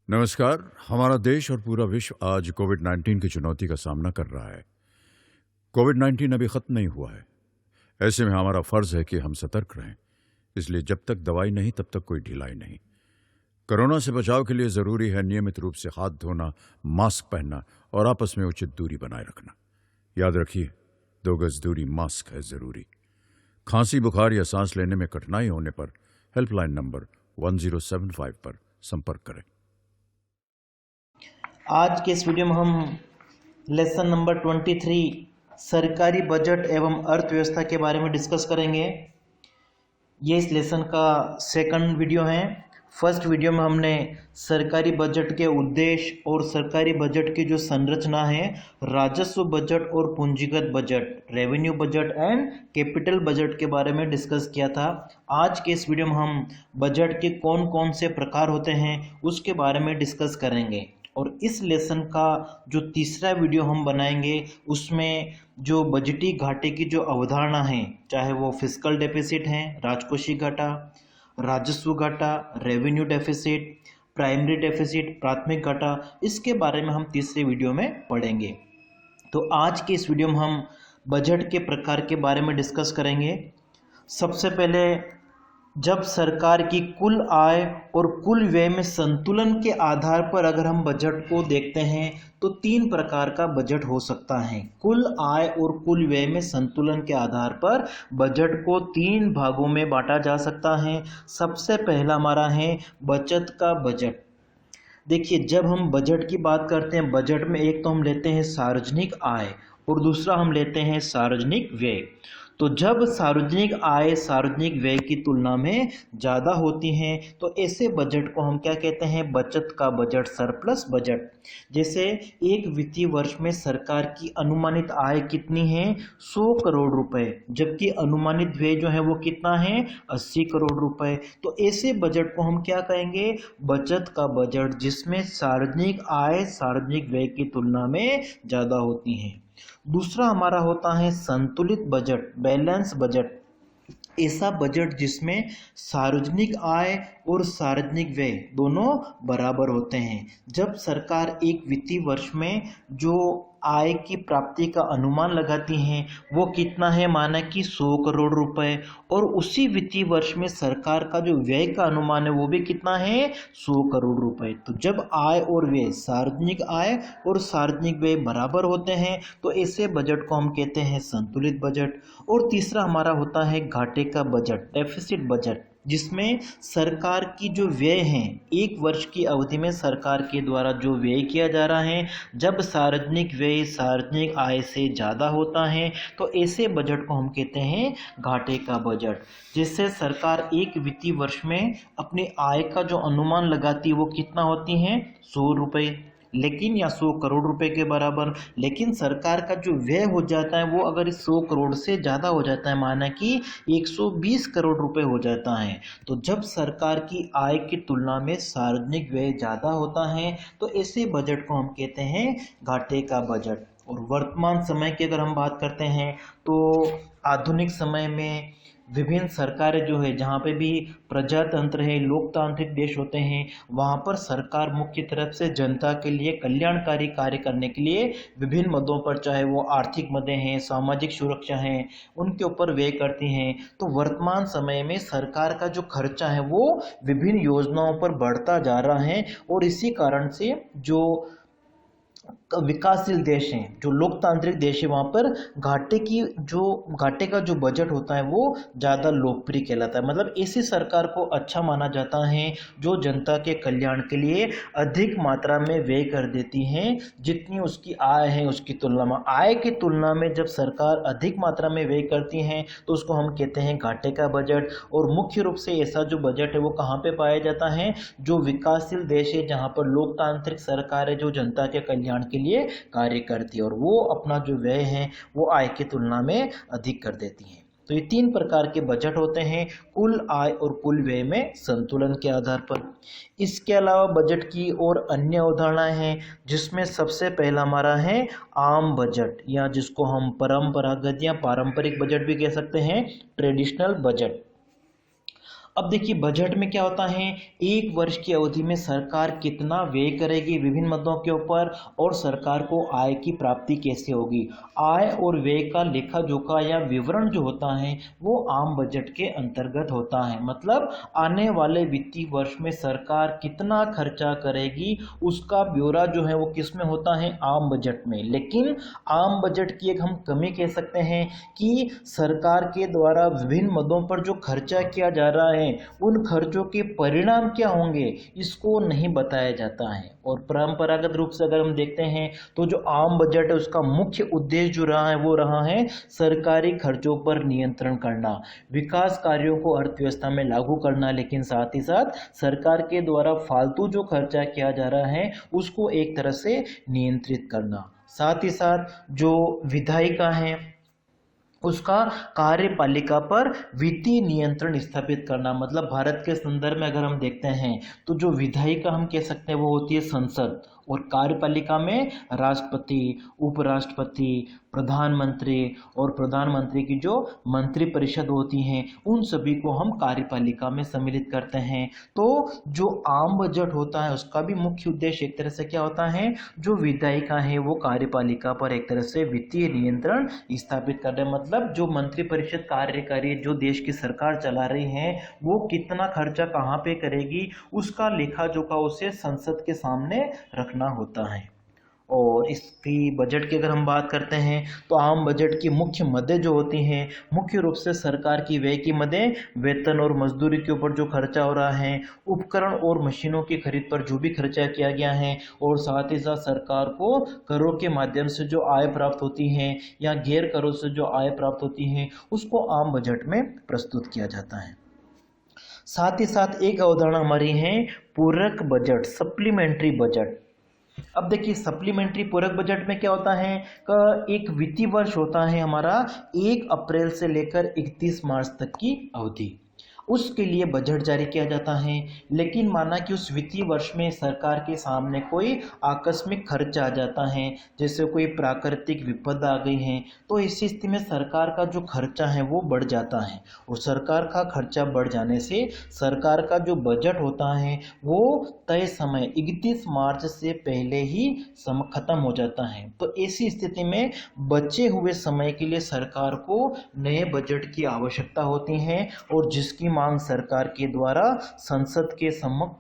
नमस्कार। हमारा देश और पूरा विश्व आज कोविड-19 की चुनौती का सामना कर रहा है। कोविड-19 अभी खत्म नहीं हुआ है। ऐसे में हमारा फर्ज है कि हम सतर्क रहें। इसलिए जब तक दवाई नहीं तब तक कोई ढिलाई नहीं। कोरोना से बचाव के लिए जरूरी है नियमित रूप से हाथ धोना, मास्क पहनना और आपस में उचित दूरी बनाए रखना। याद रखिए, 2 गज दूरी मास्क है जरूरी। खांसी, बुखार या सांस लेने में कठिनाई होने पर हेल्पलाइन नंबर 1075 पर संपर्क करें। आज के इस वीडियो में हम लेसन नंबर 23 सरकारी बजट एवं अर्थव्यवस्था के बारे में डिस्कस करेंगे। ये इस लेसन का सेकंड वीडियो है। फर्स्ट वीडियो में हमने सरकारी बजट के उद्देश्य और सरकारी बजट की जो संरचना है, राजस्व बजट और पूंजीगत budget, revenue budget and capital budget के बारे में डिस्कस किया था। आज के इस वीडियो में हम बजट के कौन कौन से प्रकार होते हैं उसके बारे में डिस्कस करेंगे। और इस लेसन का जो तीसरा वीडियो हम बनाएंगे उसमें जो बजटी घाटे की जो अवधारणा है, चाहे वो फिस्कल डेफिसिट है, राजकोषीय घाटा, राजस्व घाटा, रेवेन्यू डेफिसिट, प्राइमरी डेफिसिट, प्राथमिक घाटा, इसके बारे में हम तीसरे वीडियो में पढ़ेंगे। तो आज के इस वीडियो में हम बजट के प्रकार के बारे में डिस्कस करेंगे। सबसे पहले, जब सरकार की कुल आय और कुल व्यय में संतुलन के आधार पर अगर हम बजट को देखते हैं तो 3 प्रकार का बजट हो सकता है। कुल आय और कुल व्यय में संतुलन के आधार पर बजट को 3 भागों में बांटा जा सकता है। सबसे पहला हमारा है बचत का बजट। देखिए, जब हम बजट की बात करते हैं, बजट में एक तो हम लेते हैं सार्वजनिक आय और दूसरा हम लेते हैं सार्वजनिक व्यय। तो जब सार्वजनिक आय सार्वजनिक व्यय की तुलना में ज़्यादा होती हैं तो ऐसे बजट को हम क्या कहते हैं? बचत का बजट, सरप्लस बजट। जैसे एक वित्तीय वर्ष में सरकार की अनुमानित आय कितनी है? 100 करोड़ रुपए, जबकि अनुमानित व्यय जो है वो कितना है? 80 करोड़ रुपए। तो ऐसे बजट को हम क्या कहेंगे? बचत का बजट, जिसमें सार्वजनिक आय सार्वजनिक व्यय की तुलना में ज़्यादा होती है। दूसरा हमारा होता है संतुलित बजट, बैलेंस बजट। ऐसा बजट जिसमें सार्वजनिक आय और सार्वजनिक व्यय दोनों बराबर होते हैं। जब सरकार एक वित्तीय वर्ष में जो आय की प्राप्ति का अनुमान लगाती हैं वो कितना है? माना कि 100 करोड़ रुपए, और उसी वित्तीय वर्ष में सरकार का जो व्यय का अनुमान है वो भी कितना है? 100 करोड़ रुपए। तो जब आय और व्यय, सार्वजनिक आय और सार्वजनिक व्यय बराबर होते हैं तो ऐसे बजट को हम कहते हैं संतुलित बजट। और तीसरा हमारा होता है घाटे का बजट, डेफिसिट बजट, जिसमें सरकार की जो व्यय हैं, एक वर्ष की अवधि में सरकार के द्वारा जो व्यय किया जा रहा है, जब सार्वजनिक व्यय सार्वजनिक आय से ज़्यादा होता है तो ऐसे बजट को हम कहते हैं घाटे का बजट। जिससे सरकार एक वित्तीय वर्ष में अपनी आय का जो अनुमान लगाती है वो कितना होती है? 100 रुपये, लेकिन या 100 करोड़ रुपए के बराबर। लेकिन सरकार का जो व्यय हो जाता है वो अगर इस 100 करोड़ से ज़्यादा हो जाता है, माना कि 120 करोड़ रुपए हो जाता है, तो जब सरकार की आय की तुलना में सार्वजनिक व्यय ज़्यादा होता है तो ऐसे बजट को हम कहते हैं घाटे का बजट। और वर्तमान समय की अगर हम बात करते हैं तो आधुनिक समय में विभिन्न सरकारें जो है, जहाँ पे भी प्रजातंत्र है, लोकतांत्रिक देश होते हैं, वहाँ पर सरकार मुख्य तरफ से जनता के लिए कल्याणकारी कार्य करने के लिए विभिन्न मदों पर, चाहे वो आर्थिक मदे हैं, सामाजिक सुरक्षा है, उनके ऊपर व्यय करती हैं। तो वर्तमान समय में सरकार का जो खर्चा है वो विभिन्न योजनाओं पर बढ़ता जा रहा है, और इसी कारण से जो विकासशील देश हैं, जो लोकतांत्रिक देश है, वहाँ पर घाटे का जो बजट होता है वो ज़्यादा लोकप्रिय कहलाता है। मतलब ऐसी सरकार को अच्छा माना जाता है जो जनता के कल्याण के लिए अधिक मात्रा में व्यय कर देती है, जितनी उसकी आय है उसकी तुलना में। आय की तुलना में जब सरकार अधिक मात्रा में व्यय करती है तो उसको हम कहते हैं घाटे का बजट। और मुख्य रूप से ऐसा जो बजट है वो कहाँ पे पाया जाता है? जो विकासशील देश है, जहाँ पर लोकतांत्रिक सरकार है जो जनता के कल्याण के लिए कार्य करती है, और वो अपना जो व्यय है वो आय की तुलना में अधिक कर देती है। तो ये 3 प्रकार के बजट होते हैं, कुल आय और कुल व्यय में संतुलन के आधार पर। इसके अलावा बजट की और अन्य अवधारणाएं हैं, जिसमें सबसे पहला हमारा है आम बजट, या जिसको हम परंपरागत या पारंपरिक बजट भी कह सकते हैं, ट्रेडिशनल बजट। अब देखिए बजट में क्या होता है, एक वर्ष की अवधि में सरकार कितना व्यय करेगी विभिन्न मुद्दों के ऊपर और सरकार को आय की प्राप्ति कैसे होगी। आय और व्यय का लेखा जोखा या विवरण जो होता है वो आम बजट के अंतर्गत होता है। मतलब आने वाले वित्तीय वर्ष में सरकार कितना खर्चा करेगी उसका ब्यौरा जो है वो किस में होता है, आम बजट में। लेकिन आम बजट की एक हम कमी कह सकते हैं कि सरकार के द्वारा विभिन्न मुद्दों पर जो खर्चा किया जा रहा है उन खर्चों के परिणाम क्या होंगे इसको नहीं बताया जाता है। और परंपरागत रूप से अगर हम देखते हैं तो जो आम बजट है उसका मुख्य उद्देश्य जो रहा है वो रहा है सरकारी खर्चों पर नियंत्रण करना, विकास कार्यों को अर्थव्यवस्था में लागू करना, लेकिन साथ ही साथ सरकार के द्वारा फालतू जो खर्चा किया जा रहा है उसको एक तरह से नियंत्रित करना। साथ ही साथ जो विधायिका है उसका कार्यपालिका पर वित्तीय नियंत्रण स्थापित करना। मतलब भारत के संदर्भ में अगर हम देखते हैं तो जो विधायिका हम कह सकते हैं वो होती है संसद, और कार्यपालिका में राष्ट्रपति, उपराष्ट्रपति, प्रधानमंत्री और प्रधानमंत्री की जो मंत्रिपरिषद होती हैं उन सभी को हम कार्यपालिका में सम्मिलित करते हैं। तो जो आम बजट होता है उसका भी मुख्य उद्देश्य एक तरह से क्या होता है, जो विधायिका है वो कार्यपालिका पर एक तरह से वित्तीय नियंत्रण स्थापित कर रहे हैं। मतलब जो मंत्रिपरिषद कार्यकारी जो देश की सरकार चला रही है वो कितना खर्चा कहाँ पे करेगी उसका लेखा जोखा उसे संसद के सामने रखना होता है। और इसकी बजट की अगर हम बात करते हैं तो आम बजट की मुख्य मदें जो होती हैं मुख्य रूप से सरकार की व्यय की मदें वेतन और मजदूरी के ऊपर जो खर्चा हो रहा है, उपकरण और मशीनों की खरीद पर जो भी खर्चा किया गया है, और साथ ही साथ सरकार को करों के माध्यम से जो आय प्राप्त होती है या गैर करों से जो आय प्राप्त होती है उसको आम बजट में प्रस्तुत किया जाता है। साथ ही साथ एक अवधारणा हमारी है पूरक बजट, सप्लीमेंट्री बजट। अब देखिए सप्लीमेंट्री पूरक बजट में क्या होता है कि एक वित्तीय वर्ष होता है हमारा 1 अप्रैल से लेकर 31 मार्च तक की अवधि, उसके लिए बजट जारी किया जाता है। लेकिन माना कि उस वित्तीय वर्ष में सरकार के सामने कोई आकस्मिक खर्च आ जाता है, जैसे कोई प्राकृतिक विपदा आ गई है, तो इसी स्थिति में सरकार का जो खर्चा है वो बढ़ जाता है, और सरकार का खर्चा बढ़ जाने से सरकार का जो बजट होता है वो तय समय 31 मार्च से पहले ही खत्म हो जाता है। तो ऐसी स्थिति में बचे हुए समय के लिए सरकार को नए बजट की आवश्यकता होती है, और जिसकी मांग सरकार के द्वारा संसद के समक्ष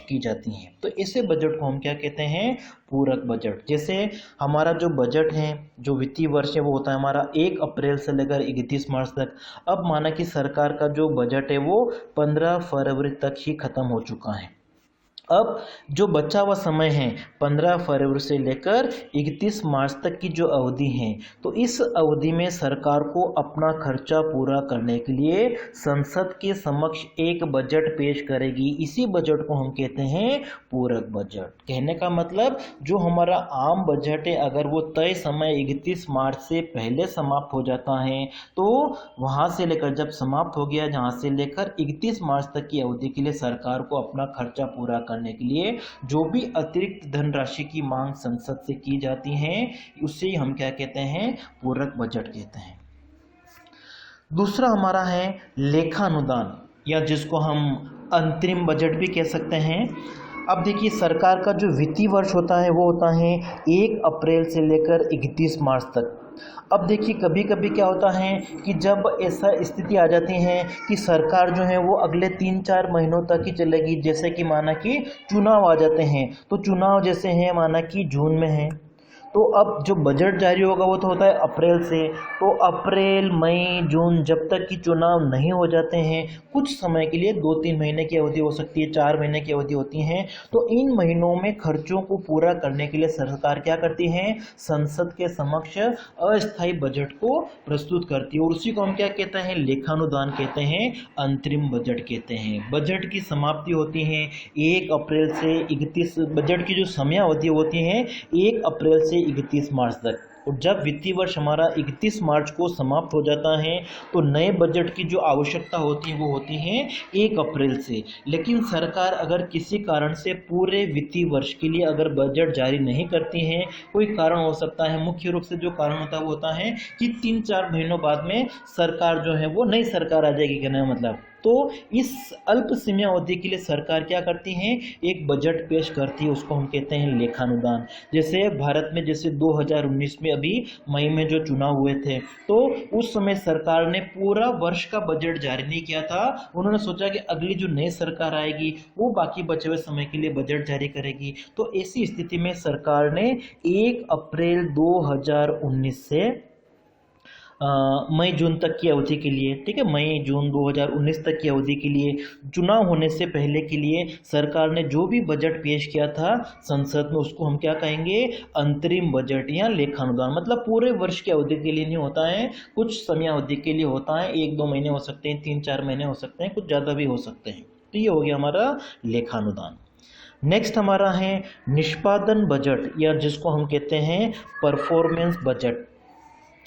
की जाती है। तो ऐसे बजट को हम क्या कहते हैं, पूरक बजट। जैसे हमारा जो बजट है, जो वित्तीय वर्ष है वो होता है हमारा 1 अप्रैल से लेकर 31 मार्च तक। अब माना कि सरकार का जो बजट है वो 15 फरवरी तक ही खत्म हो चुका है। अब जो बचा हुआ समय है 15 फरवरी से लेकर 31 मार्च तक की जो अवधि है, तो इस अवधि में सरकार को अपना खर्चा पूरा करने के लिए संसद के समक्ष एक बजट पेश करेगी। इसी बजट को हम कहते हैं पूरक बजट। कहने का मतलब जो हमारा आम बजट है अगर वो तय समय 31 मार्च से पहले समाप्त हो जाता है, तो वहाँ से लेकर जब समाप्त हो गया, जहाँ से लेकर 31 मार्च तक की अवधि के लिए सरकार को अपना खर्चा पूरा करने के लिए जो भी अतिरिक्त धनराशि की मांग संसद से की जाती है उसे हम क्या कहते हैं, पूरक बजट कहते हैं। दूसरा हमारा है लेखानुदान, या जिसको हम अंतरिम बजट भी कह सकते हैं। अब देखिए सरकार का जो वित्तीय वर्ष होता है वो होता है 1 अप्रैल से लेकर 31 मार्च तक। अब देखिए कभी कभी क्या होता है कि जब ऐसा स्थिति आ जाती है कि सरकार जो है वो अगले 3-4 महीनों तक ही चलेगी, जैसे कि माना कि चुनाव आ जाते हैं, तो चुनाव जैसे हैं माना कि जून में है, तो अब जो बजट जारी होगा वो तो होता है अप्रैल से, तो अप्रैल मई जून जब तक कि चुनाव नहीं हो जाते हैं, कुछ समय के लिए 2-3 महीने की अवधि हो सकती है, 4 महीने की अवधि होती है, तो इन महीनों में खर्चों को पूरा करने के लिए सरकार क्या करती है, संसद के समक्ष अस्थायी बजट को प्रस्तुत करती है, और उसी को हम क्या कहते हैं, लेखानुदान कहते हैं, अंतरिम बजट कहते हैं। बजट की समाप्ति होती है 1 अप्रैल से 31, बजट की जो समयावधि होती है 1 अप्रैल से 31 मार्च तक, और जब वित्तीय वर्ष हमारा 31 मार्च को समाप्त हो जाता है तो नए बजट की जो आवश्यकता होती है वो होती है 1 अप्रैल से। लेकिन सरकार अगर किसी कारण से पूरे वित्तीय वर्ष के लिए अगर बजट जारी नहीं करती है, कोई कारण हो सकता है, मुख्य रूप से जो कारण होता है वो होता है कि 3-4 महीनों बाद में सरकार जो है वो नई सरकार आ जाएगी, कहने का मतलब। तो इस अल्प समय अवधि के लिए सरकार क्या करती है, एक बजट पेश करती है, उसको हम कहते हैं लेखानुदान। जैसे भारत में जैसे 2019 में अभी मई में जो चुनाव हुए थे, तो उस समय सरकार ने पूरा वर्ष का बजट जारी नहीं किया था। उन्होंने सोचा कि अगली जो नई सरकार आएगी वो बाकी बचे हुए समय के लिए बजट जारी करेगी। तो ऐसी स्थिति में सरकार ने 1 अप्रैल 2019 से मई जून तक की अवधि के लिए, ठीक है, मई जून 2019 तक की अवधि के लिए, चुनाव होने से पहले के लिए सरकार ने जो भी बजट पेश किया था संसद में, उसको हम क्या कहेंगे, अंतरिम बजट या लेखानुदान। मतलब पूरे वर्ष की अवधि के लिए नहीं होता है, कुछ समय अवधि के लिए होता है, 1-2 महीने हो सकते हैं, 3-4 महीने हो सकते हैं, कुछ ज़्यादा भी हो सकते हैं। तो ये हो गया हमारा लेखानुदान। नेक्स्ट हमारा है निष्पादन बजट, या जिसको हम कहते हैं परफॉर्मेंस बजट।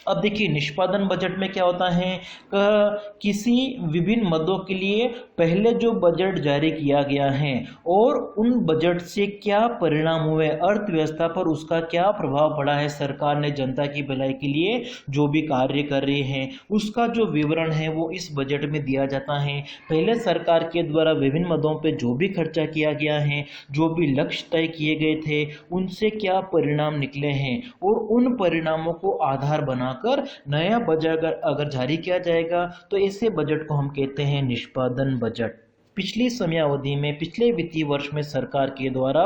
अब देखिए निष्पादन बजट में क्या होता है, किसी विभिन्न मदों के लिए पहले जो बजट जारी किया गया है और उन बजट से क्या परिणाम हुए, अर्थव्यवस्था पर उसका क्या प्रभाव पड़ा है, सरकार ने जनता की भलाई के लिए जो भी कार्य कर रही है उसका जो विवरण है वो इस बजट में दिया जाता है। पहले सरकार के द्वारा विभिन्न मदों पर जो भी खर्चा किया गया है, जो भी लक्ष्य तय किए गए थे, उनसे क्या परिणाम निकले हैं, और उन परिणामों को आधार बना कर नया बजट अगर जारी किया जाएगा तो ऐसे बजट को हम कहते हैं निष्पादन बजट। पिछली समयावधि में, पिछले वित्तीय वर्ष में सरकार के द्वारा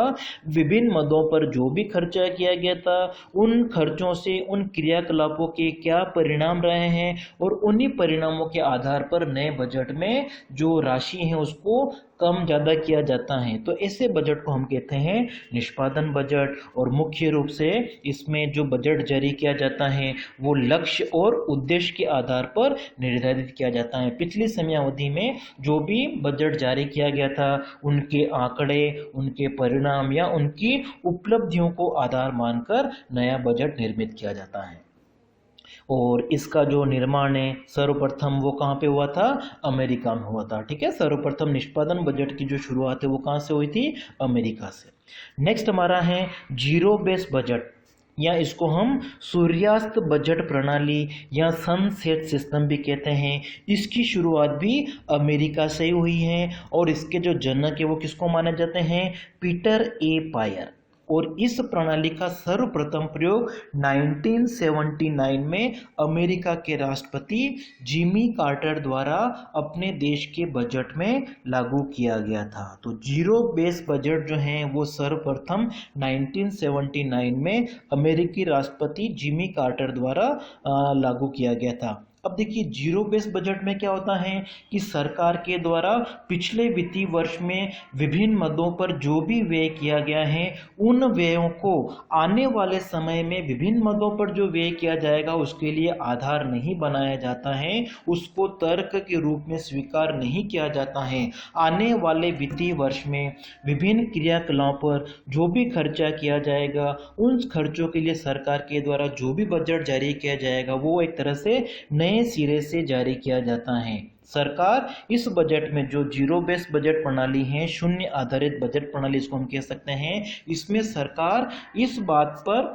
विभिन्न मदों पर जो भी खर्चा किया गया था, उन खर्चों से उन क्रियाकलापों के क्या परिणाम रहे हैं, और उन्हीं परिणामों के आधार पर नए बजट में जो राशि है उसको कम ज़्यादा किया जाता है। तो ऐसे बजट को हम कहते हैं निष्पादन बजट। और मुख्य रूप से इसमें जो बजट जारी किया जाता है वो लक्ष्य और उद्देश्य के आधार पर निर्धारित किया जाता है। पिछली समयावधि में जो भी बजट जारी किया गया था उनके आंकड़े, उनके परिणाम या उनकी उपलब्धियों को आधार मानकर नया बजट निर्मित किया जाता है। और इसका जो निर्माण है सर्वप्रथम वो कहाँ पे हुआ था, अमेरिका में हुआ था। ठीक है, सर्वप्रथम निष्पादन बजट की जो शुरुआत है वो कहाँ से हुई थी, अमेरिका से। नेक्स्ट हमारा है जीरो बेस बजट, या इसको हम सूर्यास्त बजट प्रणाली या सनसेट सिस्टम भी कहते हैं। इसकी शुरुआत भी अमेरिका से ही हुई है और इसके जो जनक है वो किसको माने जाते हैं, पीटर ए पायर। और इस प्रणाली का सर्वप्रथम प्रयोग 1979 में अमेरिका के राष्ट्रपति जिमी कार्टर द्वारा अपने देश के बजट में लागू किया गया था। तो जीरो बेस बजट जो है वो सर्वप्रथम 1979 में अमेरिकी राष्ट्रपति जिमी कार्टर द्वारा लागू किया गया था। अब देखिए जीरो बेस बजट में क्या होता है कि सरकार के द्वारा पिछले वित्तीय वर्ष में विभिन्न मदों पर जो भी व्यय किया गया है उन व्ययों को आने वाले समय में विभिन्न मदों पर जो व्यय किया जाएगा उसके लिए आधार नहीं बनाया जाता है, उसको तर्क के रूप में स्वीकार नहीं किया जाता है। आने वाले वित्तीय वर्ष में विभिन्न क्रियाकलापों पर जो भी खर्चा किया जाएगा उन खर्चों के लिए सरकार के द्वारा जो भी बजट जारी किया जाएगा वो एक तरह से नए सिरे से जारी किया जाता है। सरकार इस बजट में जो जीरो बेस बजट प्रणाली है, शून्य आधारित बजट प्रणाली इसको हम कह सकते हैं, इसमें सरकार इस बात पर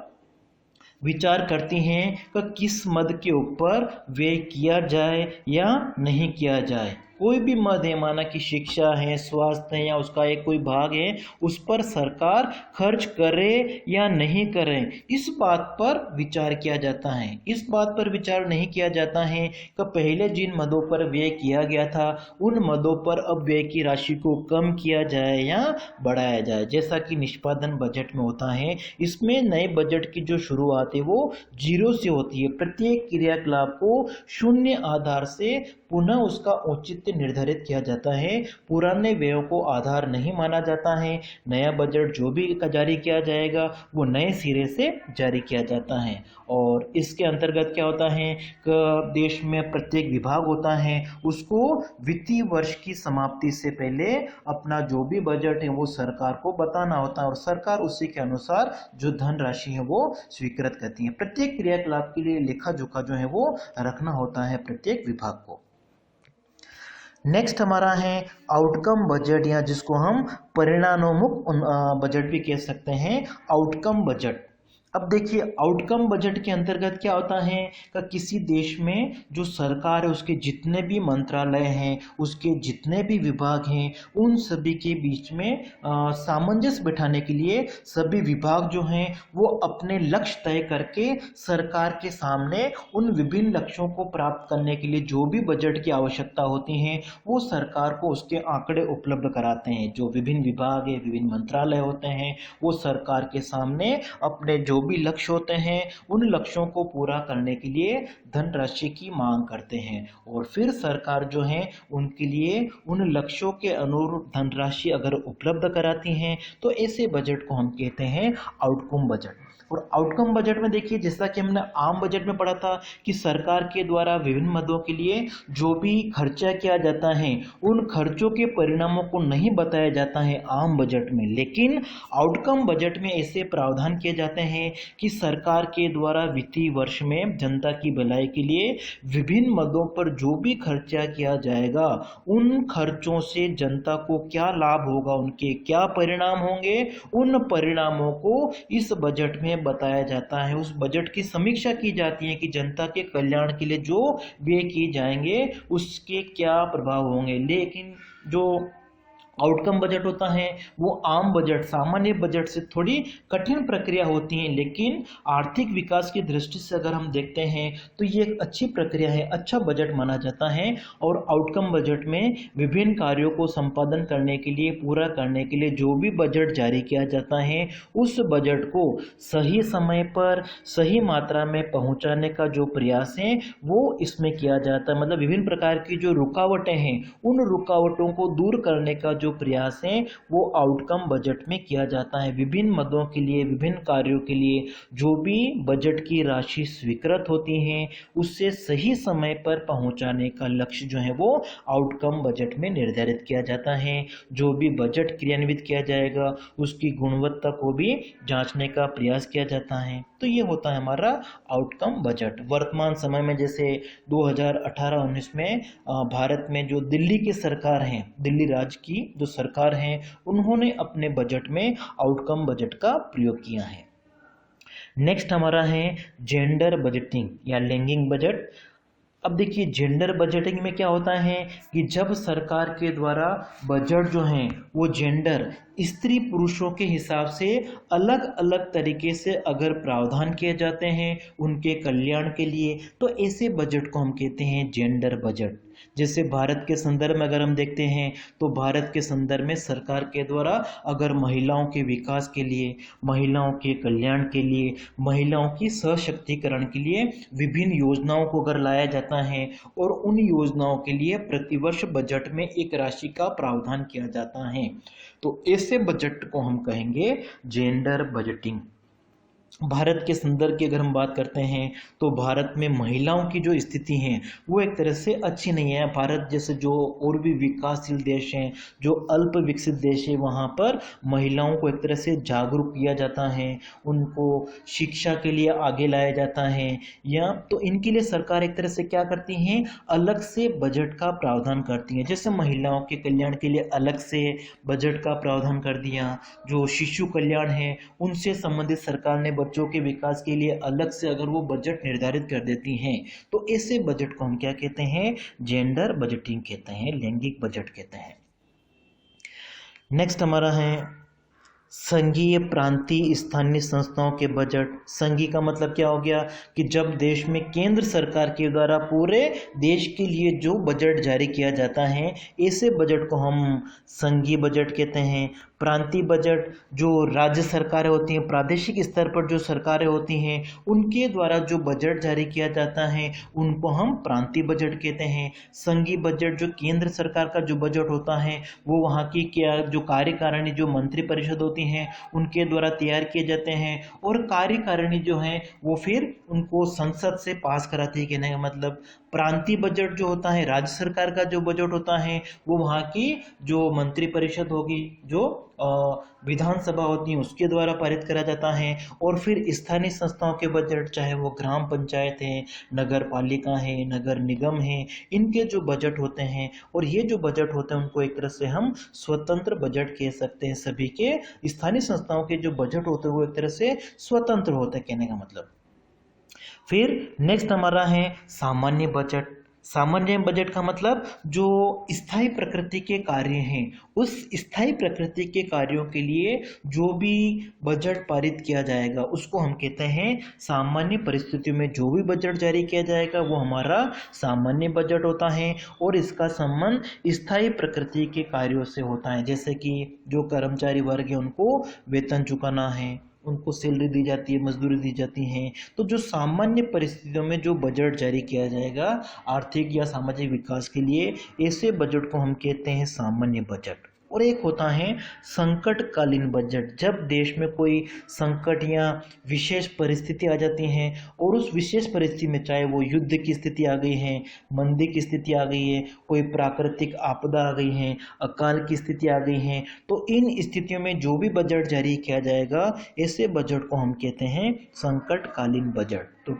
विचार करती हैं कि किस मद के ऊपर व्यय किया जाए या नहीं किया जाए। कोई भी मद है, माना कि शिक्षा है, स्वास्थ्य है या उसका एक कोई भाग है, उस पर सरकार खर्च करे या नहीं करे इस बात पर विचार किया जाता है। इस बात पर विचार नहीं किया जाता है कि पहले जिन मदों पर व्यय किया गया था उन मदों पर अब व्यय की राशि को कम किया जाए या बढ़ाया जाए, जैसा कि निष्पादन बजट में होता है। इसमें नए बजट की जो शुरुआत है वो जीरो से होती है। प्रत्येक क्रियाकलाप को शून्य आधार से पुनः उसका औचित्य निर्धारित किया जाता है। पुराने व्ययों को आधार नहीं माना जाता है। नया बजट जो भी जारी किया जाएगा वो नए सिरे से जारी किया जाता है। और इसके अंतर्गत क्या होता है कि देश में प्रत्येक विभाग होता है, उसको वित्तीय वर्ष की समाप्ति से पहले अपना जो भी बजट है वो सरकार को बताना होता है और सरकार उसी के अनुसार जो धनराशि है वो स्वीकृत करती है। प्रत्येक क्रियाकलाप के लिए लेखा जोखा जो है वो रखना होता है प्रत्येक विभाग को। नेक्स्ट हमारा है आउटकम बजट, या जिसको हम परिणामोन्मुख बजट भी कह सकते हैं, आउटकम बजट। अब देखिए आउटकम बजट के अंतर्गत क्या होता है कि किसी देश में जो सरकार है उसके जितने भी मंत्रालय हैं, उसके जितने भी विभाग हैं, उन सभी के बीच में सामंजस्य बिठाने के लिए सभी विभाग जो हैं वो अपने लक्ष्य तय करके सरकार के सामने उन विभिन्न लक्ष्यों को प्राप्त करने के लिए जो भी बजट की आवश्यकता होती है वो सरकार को उसके आंकड़े उपलब्ध कराते हैं। जो विभिन्न विभाग है, विभिन्न मंत्रालय होते हैं, वो सरकार के सामने अपने जो भी लक्ष्य होते हैं उन लक्ष्यों को पूरा करने के लिए धनराशि की मांग करते हैं और फिर सरकार जो है उनके लिए उन लक्ष्यों के अनुरूप धनराशि अगर उपलब्ध कराती हैं तो ऐसे बजट को हम कहते हैं आउटकम बजट। और आउटकम बजट में देखिए जैसा कि हमने आम बजट में पढ़ा था कि सरकार के द्वारा विभिन्न मदों के लिए जो भी खर्चा किया जाता है उन खर्चों के परिणामों को नहीं बताया जाता है आम बजट में, लेकिन आउटकम बजट में ऐसे प्रावधान किए जाते हैं कि सरकार के द्वारा वित्तीय वर्ष में जनता की भलाई के लिए विभिन्न मदों पर जो भी खर्चा किया जाएगा उन खर्चों से जनता को क्या लाभ होगा, उनके क्या परिणाम होंगे, उन परिणामों को इस बजट में बताया जाता है। उस बजट की समीक्षा की जाती है कि जनता के कल्याण के लिए जो व्यय किए जाएंगे उसके क्या प्रभाव होंगे। लेकिन जो आउटकम बजट होता है वो आम बजट, सामान्य बजट से थोड़ी कठिन प्रक्रिया होती है, लेकिन आर्थिक विकास की दृष्टि से अगर हम देखते हैं तो ये एक अच्छी प्रक्रिया है, अच्छा बजट माना जाता है। और आउटकम बजट में विभिन्न कार्यों को संपादन करने के लिए, पूरा करने के लिए जो भी बजट जारी किया जाता है उस बजट को सही समय पर सही मात्रा में पहुंचाने का जो प्रयास है वो इसमें किया जाता है। मतलब विभिन्न प्रकार की जो रुकावटें हैं उन रुकावटों को दूर करने का जो प्रयास है वो आउटकम बजट में किया जाता है। विभिन्न मदों के लिए, विभिन्न कार्यों के लिए जो भी बजट की राशि स्वीकृत होती है उससे सही समय पर पहुंचाने का लक्ष्य जो है वो आउटकम बजट में निर्धारित किया जाता है। जो भी बजट क्रियान्वित किया जाएगा उसकी गुणवत्ता को भी जांचने का प्रयास किया जाता है। तो ये होता है हमारा आउटकम बजट। वर्तमान समय में जैसे 2018-19 में भारत में जो दिल्ली की सरकार है, दिल्ली राज्य की जो सरकार है, उन्होंने अपने बजट में आउटकम बजट का प्रयोग किया है। नेक्स्ट हमारा है जेंडर बजटिंग या लैंगिक बजट। अब देखिए जेंडर बजटिंग में क्या होता है कि जब सरकार के द्वारा बजट जो है वो जेंडर, स्त्री पुरुषों के हिसाब से अलग अलग तरीके से अगर प्रावधान किए जाते हैं उनके कल्याण के लिए, तो ऐसे बजट को हम कहते हैं जेंडर बजट। जैसे भारत के संदर्भ में अगर हम देखते हैं तो भारत के संदर्भ में सरकार के द्वारा अगर महिलाओं के विकास के लिए, महिलाओं के कल्याण के लिए, महिलाओं की सशक्तिकरण के लिए विभिन्न योजनाओं को अगर लाया जाता है और उन योजनाओं के लिए प्रतिवर्ष बजट में एक राशि का प्रावधान किया जाता है, तो ऐसे बजट को हम कहेंगे जेंडर बजटिंग। भारत के संदर्भ की अगर हम बात करते हैं तो भारत में महिलाओं की जो स्थिति है वो एक तरह से अच्छी नहीं है। भारत जैसे जो और भी विकासशील देश हैं, जो अल्प विकसित देश है, वहाँ पर महिलाओं को एक तरह से जागरूक किया जाता है, उनको शिक्षा के लिए आगे लाया जाता है, या तो इनके लिए सरकार एक तरह से क्या करती है, अलग से बजट का प्रावधान करती है। जैसे महिलाओं के कल्याण के लिए अलग से बजट का प्रावधान कर दिया, जो शिशु कल्याण है उनसे संबंधित सरकार ने बच्चों के विकास के लिए अलग से अगर वो बजट निर्धारित कर देती हैं, तो ऐसे बजट को हम क्या कहते हैं, जेंडर बजटिंग कहते हैं, लैंगिक बजट कहते हैं। नेक्स्ट हमारा है संघीय, प्रांतीय, स्थानीय संस्थाओं के बजट। संघीय का मतलब क्या हो गया कि जब देश में केंद्र सरकार के द्वारा पूरे देश के लिए जो बजट जारी किया जाता है ऐसे बजट को हम संघीय बजट कहते हैं। प्रांतीय बजट जो राज्य सरकारें होती हैं, प्रादेशिक स्तर पर जो सरकारें होती हैं, उनके द्वारा जो बजट जारी किया जाता है उनको हम प्रांतीय बजट कहते हैं। संघीय बजट जो केंद्र सरकार का जो बजट होता है वो वहाँ की क्या जो कार्यकारिणी जो मंत्रिपरिषद होती हैं उनके द्वारा तैयार किए जाते हैं, और कार्यकारिणी जो है वो फिर उनको संसद से पास कराती है। कहने का मतलब प्रांतीय बजट जो होता है, राज्य सरकार का जो बजट होता है वो वहाँ की जो मंत्रिपरिषद होगी, जो विधानसभा होती है उसके द्वारा पारित करा जाता है। और फिर स्थानीय संस्थाओं के बजट, चाहे वो ग्राम पंचायत है, नगर पालिका है, नगर निगम है, इनके जो बजट होते हैं, और ये जो बजट होते हैं उनको एक तरह से हम स्वतंत्र बजट कह सकते हैं। सभी के स्थानीय संस्थाओं के जो बजट होते हैं वो एक तरह से स्वतंत्र होते हैं, कहने का मतलब। फिर नेक्स्ट हमारा है सामान्य बजट। सामान्य बजट का मतलब जो स्थायी प्रकृति के कार्य हैं, उस स्थायी प्रकृति के कार्यों के लिए जो भी बजट पारित किया जाएगा उसको हम कहते हैं सामान्य परिस्थितियों में जो भी बजट जारी किया जाएगा वो हमारा सामान्य बजट होता है। और इसका संबंध स्थायी प्रकृति के कार्यों से होता है, जैसे कि जो कर्मचारी वर्ग है उनको वेतन चुकाना है, उनको सैलरी दी जाती है, मजदूरी दी जाती हैं। तो जो सामान्य परिस्थितियों में जो बजट जारी किया जाएगा आर्थिक या सामाजिक विकास के लिए, ऐसे बजट को हम कहते हैं सामान्य बजट। और एक होता है संकटकालीन बजट। जब देश में कोई संकट या विशेष परिस्थिति आ जाती है और उस विशेष परिस्थिति में चाहे वो युद्ध की स्थिति आ गई है, मंदी की स्थिति आ गई है, कोई प्राकृतिक आपदा आ गई है, अकाल की स्थिति आ गई है, तो इन स्थितियों में जो भी बजट जारी किया जाएगा ऐसे बजट को हम कहते हैं संकटकालीन बजट। तो